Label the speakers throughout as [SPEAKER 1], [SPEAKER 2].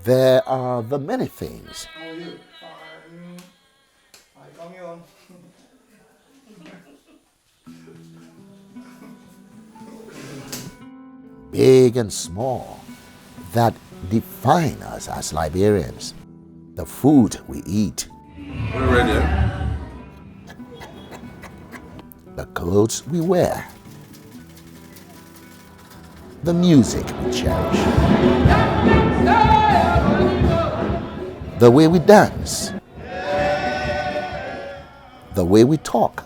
[SPEAKER 1] There are the many things.
[SPEAKER 2] How are you? Fine. Hi, come on.
[SPEAKER 1] Big and small, that define us as Liberians. The food we eat,
[SPEAKER 3] We're ready.
[SPEAKER 1] the clothes we wear, the music we cherish, the way we dance, the way we talk,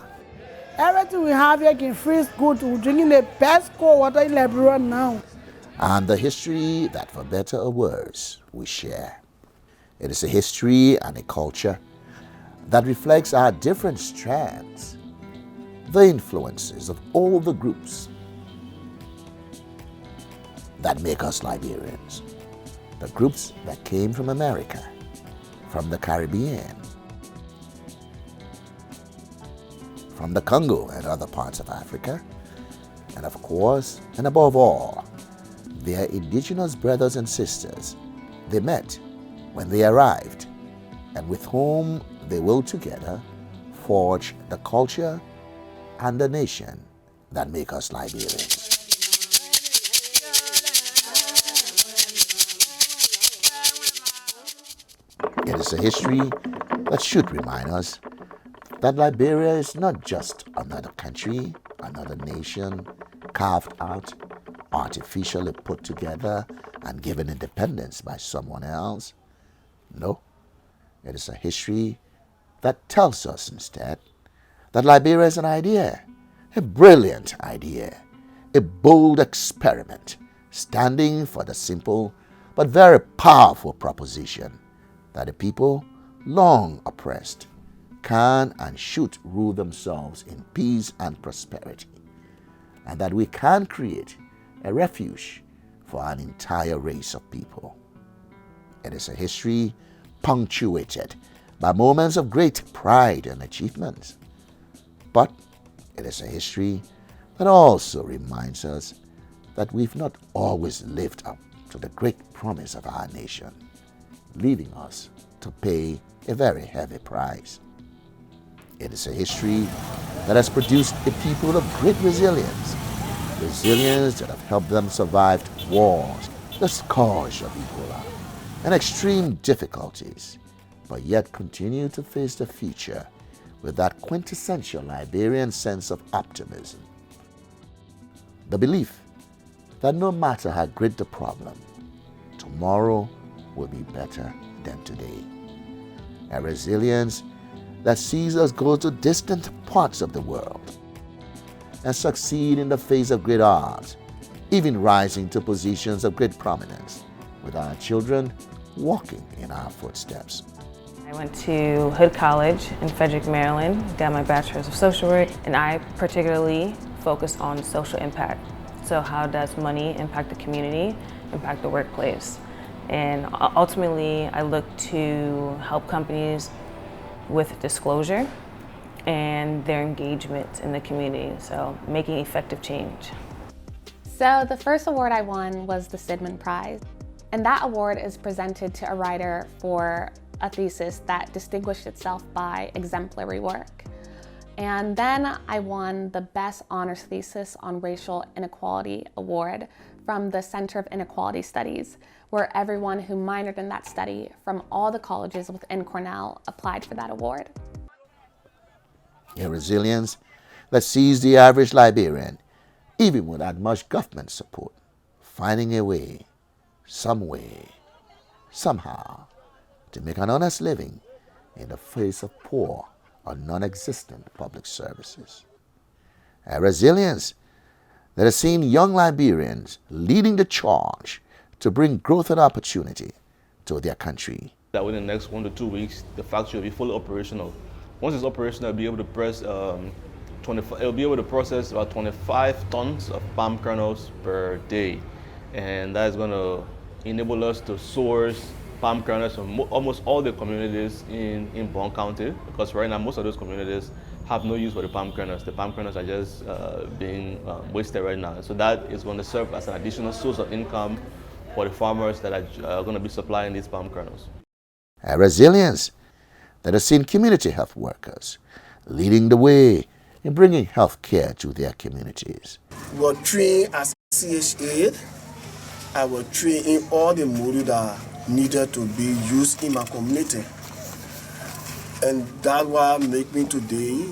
[SPEAKER 4] Everything we have here can free good. We're drinking the best cold water in Liberia now.
[SPEAKER 1] and the history that, for better or worse, we share. It is a history and a culture that reflects our different strands, the influences of all the groups that make us Liberians, the groups that came from America, from the Caribbean, from the Congo and other parts of Africa, and of course, and above all, their indigenous brothers and sisters they met when they arrived, and with whom they will together forge the culture and the nation that make us Liberians. It is a history that should remind us that Liberia is not just another country, another nation carved out, artificially put together and given independence by someone else. No, it is a history that tells us instead that Liberia is an idea, a brilliant idea, a bold experiment, standing for the simple but very powerful proposition that the people long oppressed can and should rule themselves in peace and prosperity, and that we can create a refuge for an entire race of people. It is a history punctuated by moments of great pride and achievement, but it is a history that also reminds us that we've not always lived up to the great promise of our nation, leaving us to pay a very heavy price. It is a history that has produced a people of great resilience that have helped them survive wars, the scourge of Ebola, and extreme difficulties, but yet continue to face the future with that quintessential Liberian sense of optimism. The belief that no matter how great the problem, tomorrow will be better than today. A resilience that sees us go to distant parts of the world and succeed in the face of great odds, even rising to positions of great prominence, with our children walking in our footsteps.
[SPEAKER 5] I went to Hood College in Frederick, Maryland, got my bachelor's of social work, and I particularly focus on social impact. So how does money impact the community, impact the workplace? And ultimately, I look to help companies with disclosure and their engagement in the community, so making effective change.
[SPEAKER 6] So the first award I won was the Sidman Prize, and that award is presented to a writer for a thesis that distinguished itself by exemplary work. And then I won the Best Honors Thesis on Racial Inequality Award from the Center of Inequality Studies, where everyone who minored in that study from all the colleges within Cornell applied for that award.
[SPEAKER 1] A resilience that sees the average Liberian, even without much government support, finding a way, some way, somehow, to make an honest living in the face of poor or non-existent public services. A resilience that has seen young Liberians leading the charge to bring growth and opportunity to their country.
[SPEAKER 7] That within the next 1 to 2 weeks, the factory will be fully operational. Once it's operational, it'll be able to process about 25 tons of palm kernels per day. And that is going to enable us to source palm kernels from almost all the communities in Bon County, because right now most of those communities have no use for the palm kernels. The palm kernels are just being wasted right now. So that is going to serve as an additional source of income for the farmers that are going to be supplying these palm kernels.
[SPEAKER 1] A resilience that has seen community health workers leading the way in bringing health care to their communities.
[SPEAKER 3] We were trained as CHA. I was trained in all the modules that needed to be used in my community. And that's what made me today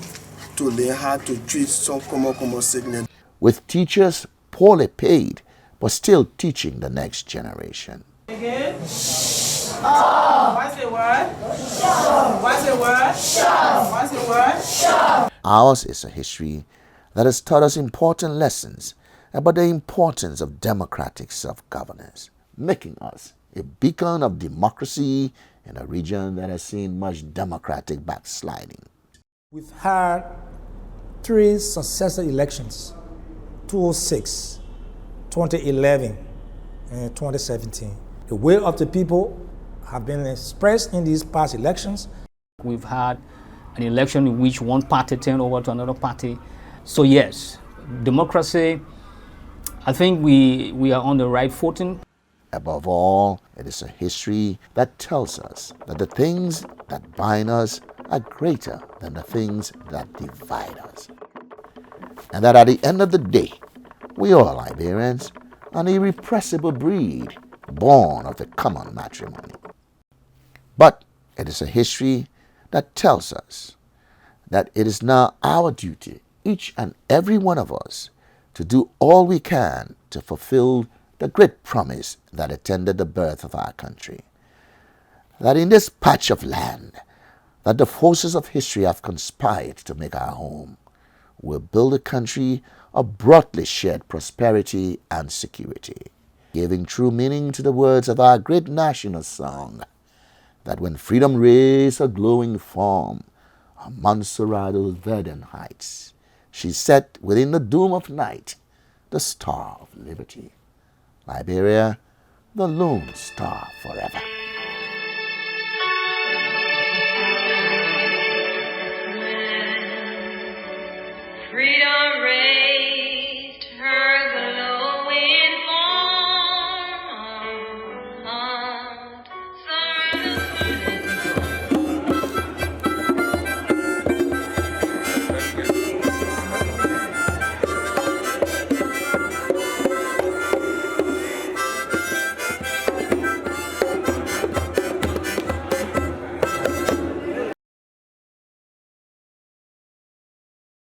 [SPEAKER 3] to learn how to treat some common sickness.
[SPEAKER 1] With teachers poorly paid, but still teaching the next generation.
[SPEAKER 2] Again. What's the word? What's the word? What's the word?
[SPEAKER 1] Ours is a history that has taught us important lessons about the importance of democratic self-governance, making us a beacon of democracy in a region that has seen much democratic backsliding.
[SPEAKER 8] We've had 3 successive elections, 2006, 2011, and 2017. The will of the people have been expressed in these past elections.
[SPEAKER 9] We've had an election in which one party turned over to another party. So yes, democracy, I think we are on the right footing.
[SPEAKER 1] Above all, it is a history that tells us that the things that bind us are greater than the things that divide us. And that at the end of the day, we are Liberians, an irrepressible breed born of the common matrimony. But it is a history that tells us that it is now our duty, each and every one of us, to do all we can to fulfill the great promise that attended the birth of our country. That in this patch of land that the forces of history have conspired to make our home, we'll build a country of broadly shared prosperity and security, giving true meaning to the words of our great national song, that when freedom raised her glowing form on Montserrato's verdant heights, she set within the doom of night the star of liberty. Liberia, the lone star forever.
[SPEAKER 10] Freedom reigns.